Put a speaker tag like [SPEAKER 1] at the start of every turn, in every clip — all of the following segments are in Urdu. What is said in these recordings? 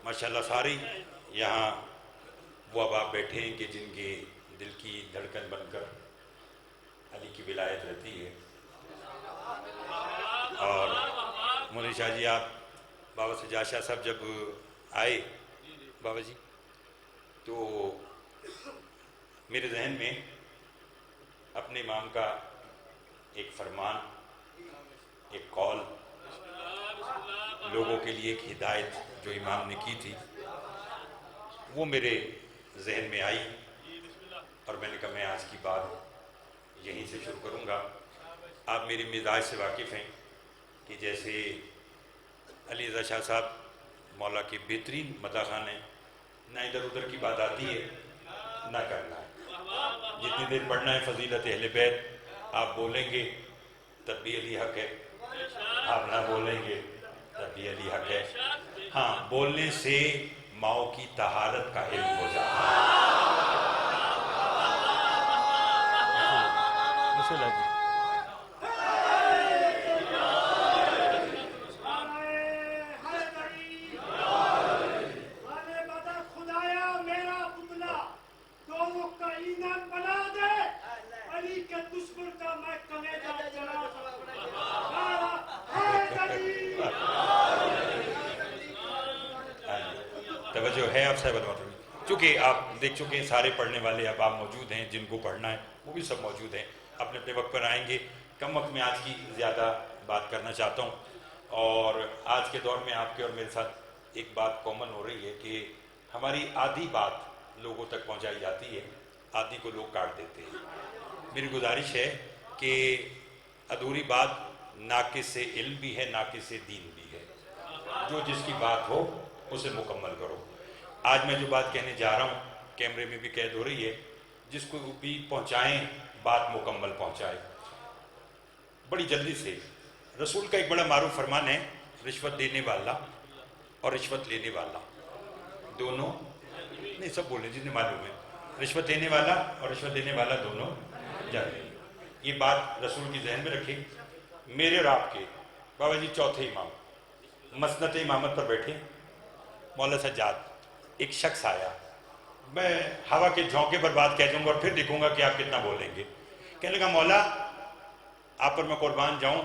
[SPEAKER 1] ماشاءاللہ سارے یہاں وہ احباب بیٹھے ہیں کہ جن کے دل کی دھڑکن بن کر علی کی ولایت رہتی ہے. اور مولوی شاہ جی آپ بابا سجاد شاہ صاحب جب آئے بابا جی تو میرے ذہن میں اپنے امام کا ایک فرمان، ایک قول، لوگوں کے لیے ایک ہدایت جو امام نے کی تھی وہ میرے ذہن میں آئی اور میں نے کہا میں آج کی بات یہیں سے شروع کروں گا. آپ میری مزاج سے واقف ہیں کہ جیسے علی رضا شاہ صاحب مولا کے بہترین مداح خان ہیں، نہ ادھر ادھر کی بات آتی ہے نہ کرنا ہے. جتنی دیر پڑھنا ہے فضیلت اہل بیت آپ بولیں گے تب بھی علی حق ہے، آپ نہ بولیں گے تب بھی علی حق ہے. ہاں بولنے سے ماؤں کی طہارت کا علم ہو جاتا ہے. توجہ ہے آپ صاحب المحترم، چونکہ آپ دیکھ چکے ہیں سارے پڑھنے والے اب آپ موجود ہیں، جن کو پڑھنا ہے وہ بھی سب موجود ہیں، اپنے اپنے وقت پر آئیں گے. کم وقت میں آج کی زیادہ بات کرنا چاہتا ہوں. اور آج کے دور میں آپ کے اور میرے ساتھ ایک بات کامن ہو رہی ہے کہ ہماری آدھی بات لوگوں تک پہنچائی جاتی ہے، آدھی کو لوگ کاٹ دیتے ہیں. میری گزارش ہے کہ ادھوری بات ناقص علم بھی ہے، ناقص دین بھی ہے. جو جس کی بات ہو اسے مکمل کرو. آج میں جو بات کہنے جا رہا ہوں کیمرے میں بھی قید ہو رہی ہے، جس کو بھی پہنچائیں بات مکمل پہنچائے بڑی جلدی سے. رسول کا ایک بڑا معروف فرمان ہے، رشوت دینے والا اور رشوت لینے والا دونوں نہیں، سب بولیں جنہیں معلوم ہے، رشوت دینے والا اور رشوت دینے والا دونوں جاتے ہیں. یہ بات رسول کی ذہن میں رکھیں. میرے اور آپ کے بابا جی چوتھے امام مسند امامت پر بیٹھے، مولا سجاد. ایک شخص آیا، میں ہوا کے جھونکے پر بات کہہ دوں گا اور پھر دیکھوں گا کہ آپ کتنا بولیں گے. کہنے لگا مولا آپ پر میں قربان جاؤں،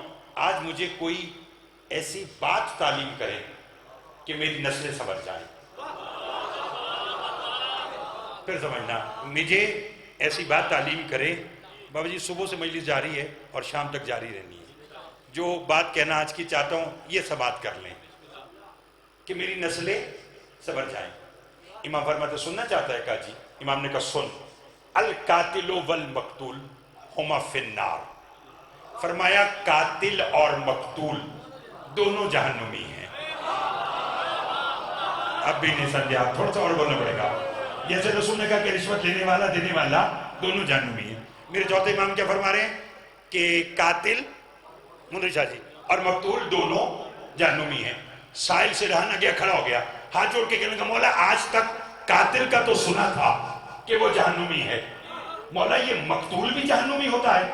[SPEAKER 1] آج مجھے کوئی ایسی بات تعلیم کرے کہ میری نسلیں سنور جائیں. پھر سمجھنا، مجھے ایسی بات تعلیم کرے. بابا جی صبح سے مجلس جاری ہے اور شام تک جاری رہنی ہے. جو بات کہنا آج کی چاہتا ہوں یہ سماعت کر لیں کہ میری نسلیں سنور جائیں. امام فرماتے سننا چاہتا ہے؟ کہا جی. امام نے کہا سن، القاتل والمقتول ہما فی النار. فرمایا قاتل اور مقتول دونوں جہنمی ہیں. اب بھی نہیں سمجھے آپ، تھوڑا سا اور بولنا پڑے گا. جیسے رسول نے کہا کہ رشوت لینے والا دینے والا دونوں جہنمی ہیں، میرے چوتھے امام کیا فرما رہے ہیں کہ قاتل منظر شاہ جی اور مقتول دونوں جہنمی ہیں. سائل سے رہا نہ گیا، کھڑا ہو گیا، ہاتھ جوڑ کے کہنے کا مولا آج تک قاتل کا تو سنا تھا کہ وہ جہنمی ہے، مولا یہ مقتول بھی جہنمی ہوتا ہے؟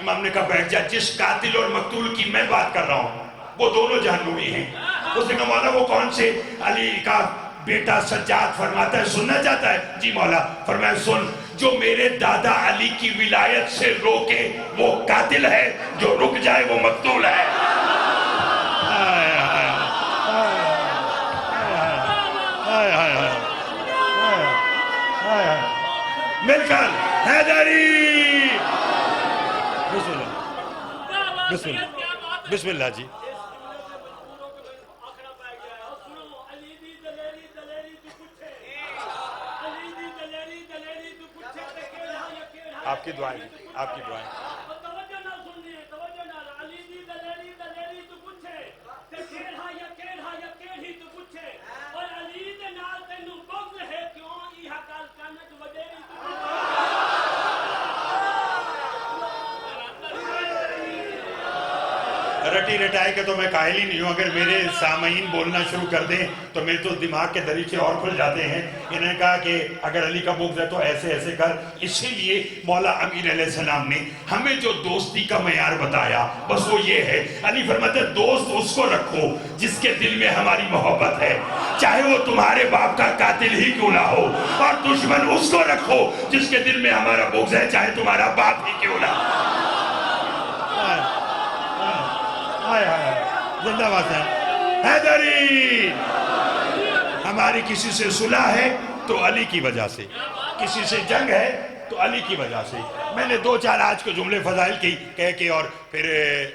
[SPEAKER 1] امام نے کہا بیٹھ جا، جس قاتل اور مقتول کی میں بات کر رہا ہوں وہ دونوں جہنمی ہیں. اس نے کہا مولا وہ کون سے؟ علی کا بیٹا سجاد فرماتا ہے سننا چاہتا ہے؟ جی مولا. فرمایا سن، جو میرے دادا علی کی ولایت سے روکے وہ قاتل ہے، جو رک جائے وہ مقتول ہے. مل کر حیدری. بسم اللہ بسم اللہ بسم اللہ جی. آپ کی دعائیں، آپ کی دعائیں. رٹی رٹائی کے تو میں قائل ہی نہیں ہوں. اگر میرے سامعین بولنا شروع کر دیں تو میرے تو دماغ کے دریچے اور کھل جاتے ہیں. انہوں نے کہا کہ اگر علی کا بغض ہے تو ایسے ایسے کر. اسی لیے مولا امیر علیہ السلام نے ہمیں جو دوستی کا معیار بتایا بس وہ یہ ہے. علی فرماتے دوست اس کو رکھو جس کے دل میں ہماری محبت ہے, چاہے وہ تمہارے باپ کا قاتل ہی کیوں نہ ہو, اور دشمن اس کو رکھو جس کے دل میں ہمارا بغض ہے, چاہے تمہارا باپ ہی کیوں نہ ہو. زندہ بات ہے. حیدری, ہماری کسی سے صلح ہے تو علی کی وجہ سے, کسی سے جنگ ہے تو علی کی وجہ سے. میں نے دو چار آج کے جملے فضائل کی کہہ کے, اور پھر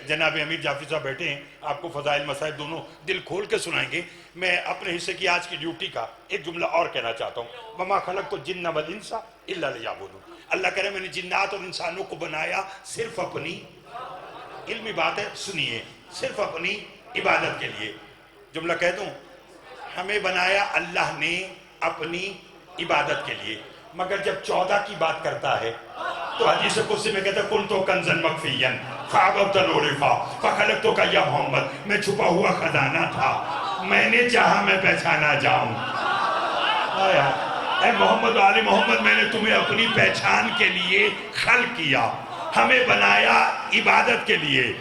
[SPEAKER 1] جناب امیر جعفری صاحب بیٹھے ہیں, آپ کو فضائل مسائل دونوں دل کھول کے سنائیں گے. میں اپنے حصے کی آج کی ڈیوٹی کا ایک جملہ اور کہنا چاہتا ہوں. وما خلقت الجن والانس الا لیعبدون. اللہ کہہ رہے میں نے جنات اور انسانوں کو بنایا صرف اپنی, علمی بات ہے سنیے, صرف اپنی عبادت کے لیے. جملہ کہہ دوں, ہمیں بنایا اللہ نے اپنی عبادت کے لیے, مگر جب 14 کی بات کرتا ہے تو حدیث قدسی میں کہتا ہے کنتو کنزن مخفیًا فاحببت نورفا فخلقتک یا محمد, میں چھپا ہوا خزانہ تھا, میں نے چاہا میں پہچانا جاؤں. اے محمد و آل محمد, میں نے تمہیں اپنی پہچان کے لیے خلق کیا, ہمیں بنایا عبادت کے لیے,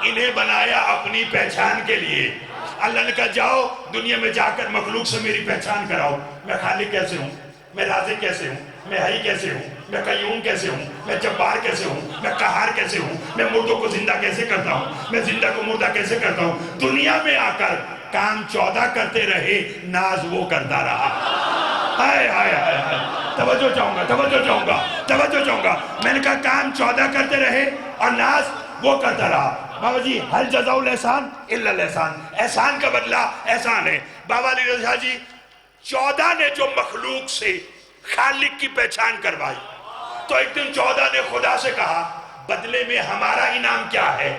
[SPEAKER 1] انہیں بنایا اپنی پہچان کے لیے. اللہ نے کہا جاؤ دنیا میں جا کر مخلوق سے میری پہچان کراؤ, میں خالق کیسے ہوں, میں رازق کیسے ہوں, میں حی کیسے ہوں, میں قیوم کیسے ہوں, میں جبار کیسے ہوں, میں قہار کیسے ہوں, میں مردوں کو زندہ کیسے کرتا ہوں, میں زندہ کو مردہ کیسے کرتا ہوں. دنیا میں آ کر کام 14 کرتے رہے, ناز وہ کرتا رہا. ہائے ہائے ہائے ہائے, توجہ چاہوں گا, توجہ چاہوں گا, توجہ چاہوں گا. میں نے کہا کام 14 کرتے رہے اور ناز وہ کرتا رہا. بابا جی حل جزاء الاحسان الا الاحسان, احسان کا بدلہ احسان ہے. بابا علی رضا جی 14 نے جو مخلوق سے خالق کی پہچان کروائی, تو ایک دن 14 نے خدا سے کہا بدلے میں ہمارا انعام کیا ہے.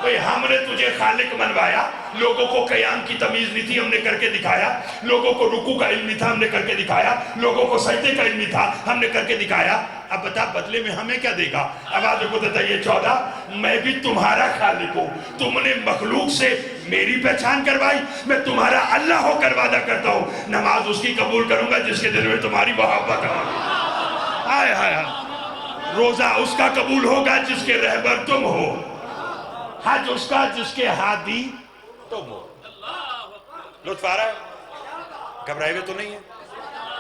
[SPEAKER 1] بھئی ہم نے تجھے خالق منوایا, لوگوں کو قیام کی تمیز نہیں تھی, ہم نے کر کے دکھایا. لوگوں کو رکوع کا علم نہیں تھا, ہم نے کر کے دکھایا. لوگوں کو سجدے کا علم نہیں تھا, ہم نے کر کے دکھایا. اب بتا بدلے میں ہمیں کیا دے گا. آواز کو دیتا یہ 14, میں بھی تمہارا خالق ہوں, تم نے مخلوق سے میری پہچان کروائی, میں تمہارا اللہ ہو کر وعدہ کرتا ہوں نماز اس کی قبول کروں گا جس کے دل میں تمہاری محبت ہو. ہائے ہائے ہائے, روزہ اس کا قبول ہوگا جس کے رہبر تم ہو, حج اس کا جس کے ہادی تم ہو. لطف آ رہا ہے, گھبرائے ہوئے تو نہیں ہے.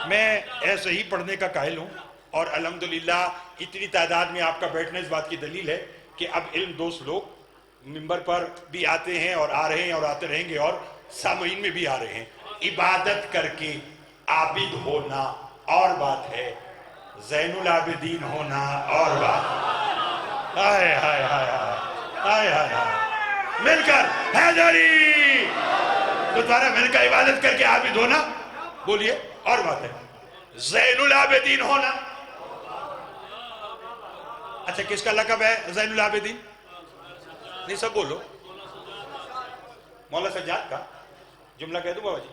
[SPEAKER 1] میں ایسے ہی پڑھنے کا قائل ہوں, اور الحمدللہ اتنی تعداد میں آپ کا بیٹھنا اس بات کی دلیل ہے کہ اب علم دوست لوگ منبر پر بھی آتے ہیں اور آ رہے ہیں اور آتے رہیں گے, اور سامعین میں بھی آ رہے ہیں. عبادت کر کے عابد ہونا اور بات ہے, زین العابدین ہونا اور بات. ہائے ہائے ہائے ہائے ہائے ہائے, مل کر حیدری تو دوبارہ مل کر عبادت کر کے عابد ہونا, بولیے اور بات ہے. زین العابدین ہونا, اچھا کس کا لقب ہے زین العابدین؟ نہیں سب بولو. مولا سجاد کا جملہ کہہ دوں بابا جی.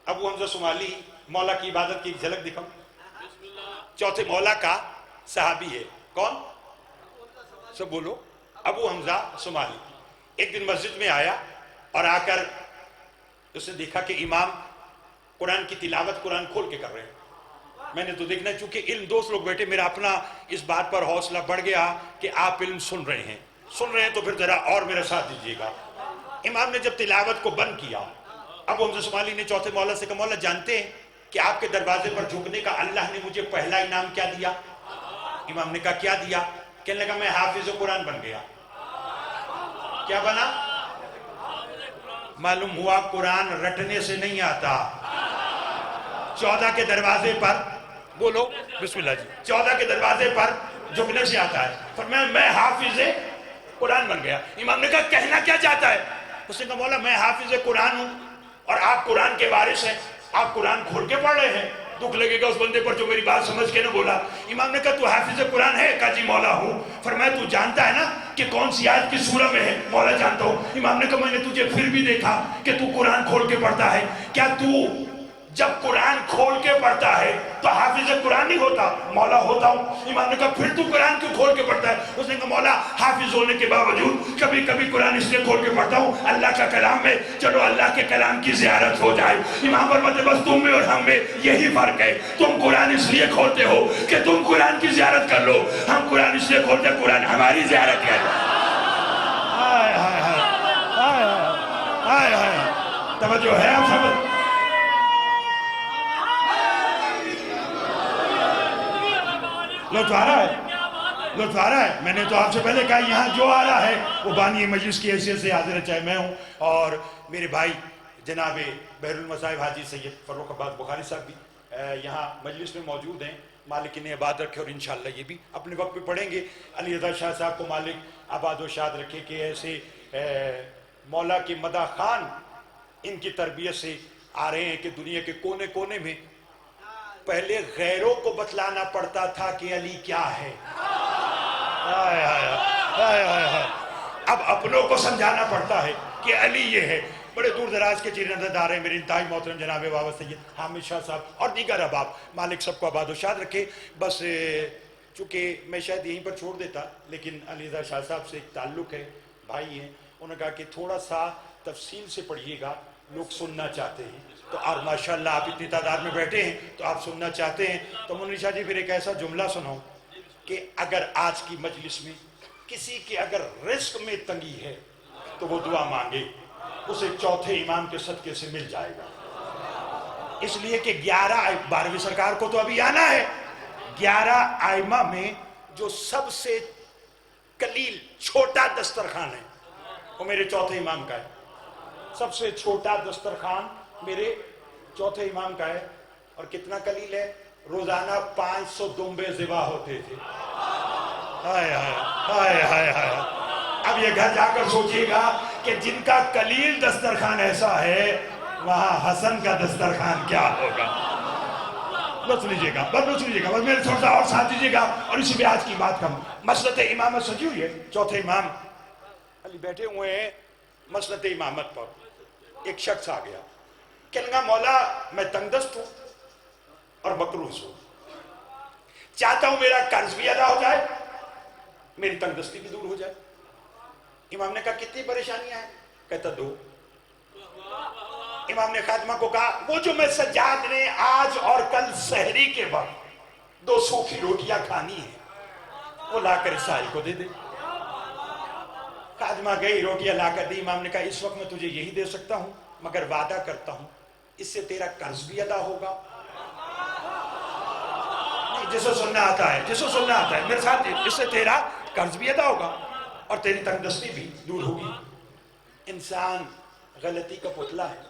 [SPEAKER 1] ابو حمزہ صومالی مولا کی عبادت کی ایک جھلک دکھاؤں. چوتھے مولا کا صحابی ہے کون؟ سب بولو. ابو حمزہ صومالی ایک دن مسجد میں آیا اور آ کر اس نے دیکھا کہ امام قرآن کی تلاوت قرآن کھول کے کر رہے ہیں. میں نے تو دیکھنا, چونکہ علم دوست لوگ بیٹھے, میرا اپنا اس بات پر حوصلہ بڑھ گیا کہ آپ علم سن رہے ہیں تو پھر ذرا اور میرا ساتھ دیجیے گا. امام نے جب تلاوت کو بند کیا, ابو حمزہ صومالی نے چوتھے مولا سے کہا مولا جانتے ہیں کہ آپ کے دروازے پر جھکنے کا اللہ نے مجھے پہلا انعام کیا دیا؟ امام نے کہا کیا دیا؟ کہنے لگا میں حافظ قرآن بن گیا. کیا بنا؟ معلوم ہوا قرآن رٹنے سے نہیں آتا, 14 کے دروازے پر بولو بسم اللہ جی, 14 کے دروازے پر جھکنے سے آتا ہے. فرمایا میں حافظ قرآن بن گیا. امام نے کہا کہنا کیا چاہتا ہے؟ اس نے کہا مولا میں حافظ قرآن ہوں اور آپ قرآن کے وارث ہیں, آپ قرآن کھول کے پڑھ رہے ہیں, دکھ لگے گا اس بندے پر جو میری بات سمجھ کے نہ بولا. امام نے کہا تو حافظ قرآن ہے؟ کہا جی مولا ہوں. فرمایا تو جانتا ہے نا کہ کون سی آیت کی سورہ میں ہے؟ مولا جانتا ہوں. امام نے کہا میں نے تجھے پھر بھی دیکھا کہ تو قرآن کھول کے پڑھتا ہے, کیا تو
[SPEAKER 2] جب قرآن کھول کے پڑھتا ہے تو حافظ قرآن نہیں ہوتا، مولا ہوتا ہوں۔ امام نے کہا پھر تو قرآن کیوں کھول کے پڑھتا ہے؟ اس نے کہا مولا حافظ ہونے کے باوجود کبھی کبھی قرآن اس لیے کھول کے پڑھتا ہوں اللہ کا کلام میں، چلو اللہ کے کلام کی زیارت ہو جائے۔ امام فرماتے بس تم میں اور ہم میں یہی فرق ہے، تم قرآن اس لیے کھولتے ہو کہ تم قرآن کی زیارت کر لو، ہم قرآن اس لیے کھولتے ہیں قرآن ہماری زیارت کرے۔ ہائے ہائے ہائے ہائے ہائے، توجہ ہے آپ سمجھ؟ لطف آ رہا ہے؟ لطف آ رہا ہے؟ میں نے تو آپ سے پہلے کہا یہاں جو آ رہا ہے وہ بانی مجلس کی حیثیت سے حاضر ہے، چاہے میں ہوں اور میرے بھائی جناب بحر المصائب حاجی سید فروخ عباس بخاری صاحب بھی یہاں مجلس میں موجود ہیں۔ مالک انہیں آباد رکھے اور انشاءاللہ یہ بھی اپنے وقت پہ پڑھیں گے۔ علی رضا شاہ صاحب کو مالک آباد و شاد رکھے کہ ایسے مولا کے مدح خان ان کی تربیت سے آ رہے ہیں کہ دنیا کے کونے کونے میں پہلے غیروں کو بتلانا پڑتا تھا کہ علی کیا ہے، اب اپنوں کو سمجھانا پڑتا ہے کہ علی یہ ہے۔ بڑے دور دراز کے چیرے دار ہیں میرے انتہائی محترم جناب بابا سید حامد شاہ صاحب اور دیگر احباب، مالک سب کو آباد و شاد رکھے۔ بس چونکہ میں شاید یہیں پر چھوڑ دیتا لیکن علی رضا شاہ صاحب سے ایک تعلق ہے، بھائی ہیں، انہوں نے کہا کہ تھوڑا سا تفصیل سے پڑھیے گا، لوگ سننا چاہتے ہیں۔ تو اور ماشاءاللہ آپ اتنی تعداد میں بیٹھے ہیں تو آپ سننا چاہتے ہیں تو منی شاہ جی پھر ایک ایسا جملہ سناؤں کہ اگر آج کی مجلس میں کسی کے اگر رزق میں تنگی ہے تو وہ دعا مانگے، اسے چوتھے امام کے صدقے سے مل جائے گا۔ اس لیے کہ 12ویں سرکار کو تو ابھی آنا ہے، 11 آئمہ میں جو سب سے قلیل چھوٹا دسترخوان ہے وہ میرے چوتھے امام کا ہے۔ سب سے چھوٹا دسترخوان میرے چوتھے امام کا ہے، اور کتنا قلیل ہے؟ روزانہ 500 دمبے ذبح ہوتے تھے۔ ہائے ہائے ہائے ہائے ہائے۔ اب یہ گھر جا کر سوچئے گا کہ جن کا قلیل دسترخوان ایسا ہے وہاں حسن کا دسترخوان کیا ہوگا۔ لطف لیجئے گا، بس لطف لیجئے گا، بس میرے تھوڑا سا اور ساتھ دیجئے گا اور اسی پہ آج کی بات کا مسلط امامت سجی ہوئی ہے۔ چوتھے امام علی بیٹھے ہوئے ہیں مسلط امامت پر، ایک شخص آ گیا، کہنے لگا مولا میں تنگ دست ہوں اور مقروض ہوں، چاہتا ہوں میرا قرض بھی ادا ہو جائے، میری تنگ دستی بھی دور ہو جائے۔ امام نے کہا کتنی پریشانیاں ہیں؟ کہتا 2۔ امام نے خاتمہ کو کہا وہ جو میں سجاد نے آج اور کل سحری کے وقت 2 سوکھی روٹیاں کھانی ہیں وہ لا کر عیسائی کو دے دے۔ خاتمہ گئی، روٹیاں لا کر دی۔ امام نے کہا اس وقت میں تجھے یہی دے سکتا ہوں مگر وعدہ کرتا ہوں اس سے تیرا قرض بھی ادا ہوگا۔ جس کو سننا آتا ہے، جس کو سننا آتا ہے میرے ساتھ، اس سے تیرا قرض بھی ادا ہوگا اور تیری تنگ دستی بھی دور ہوگی۔ انسان غلطی کا پتلا ہے۔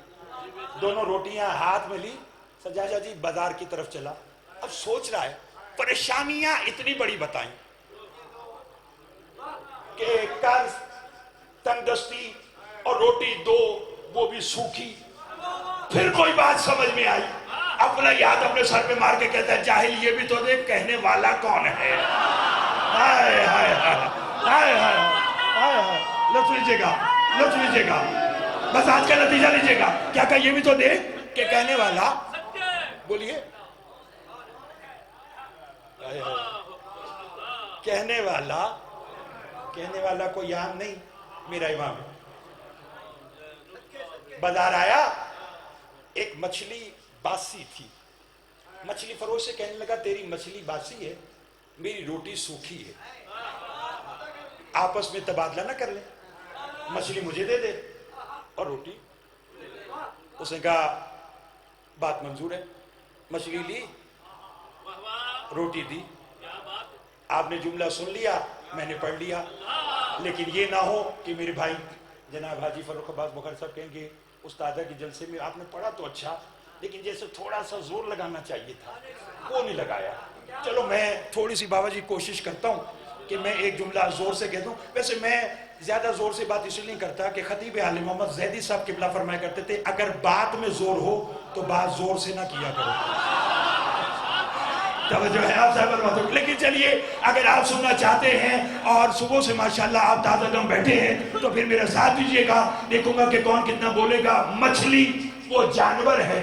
[SPEAKER 2] دونوں روٹیاں ہاتھ میں لی، سجادہ جی بازار کی طرف چلا، اب سوچ رہا ہے پریشانیاں اتنی بڑی بتائیں کہ قرض، تنگ دستی اور روٹی 2 وہ بھی سوکھی۔ پھر کوئی بات سمجھ میں آئی، اپنا یاد اپنے سر پہ مار کے کہتا ہے جاہل یہ بھی تو دیکھ کہنے والا کون ہے۔ ہائے ہائے ہائے ہائے ہائے ہائے، لطف لیجئے گا، لطف لیجئے گا، بس آج کا نتیجہ لیجئے گا۔ کیا کہ یہ بھی تو دیکھ کہ کہنے والا، بولیے کہنے والا کو یاد نہیں، میرا امام ہے۔ بازار آیا، ایک مچھلی باسی تھی، مچھلی فروش سے کہنے لگا تیری مچھلی باسی ہے، میری روٹی سوکھی ہے، آپس میں تبادلہ نہ کر لیں، مچھلی مجھے دے دے اور روٹی۔ اس نے کہا بات منظور ہے۔ مچھلی لی، روٹی دی، آپ نے جملہ سن لیا، میں نے پڑھ لیا، لیکن یہ نہ ہو کہ میرے بھائی جناب حاجی فروخ عباس بخاری صاحب کہیں گے استادہ کی جلسے میں آپ نے پڑھا تو اچھا لیکن جیسے تھوڑا سا زور لگانا چاہیے تھا وہ نہیں لگایا۔ چلو میں تھوڑی سی بابا جی کوشش کرتا ہوں کہ میں ایک جملہ زور سے کہہ دوں۔ ویسے میں زیادہ زور سے بات اس لیے نہیں کرتا کہ خطیب آل محمد زیدی صاحب قبلہ فرمایا کرتے تھے اگر بات میں زور ہو تو بات زور سے نہ کیا کرو۔ توجہ ہے آپ صاحب، لیکن چلیے اگر آپ سننا چاہتے ہیں اور صبح سے ماشاءاللہ آپ تازہ دم بیٹھے ہیں تو پھر میرا ساتھ دیجئے گا، دیکھوں گا کہ کون کتنا بولے گا۔ مچھلی وہ جانور ہے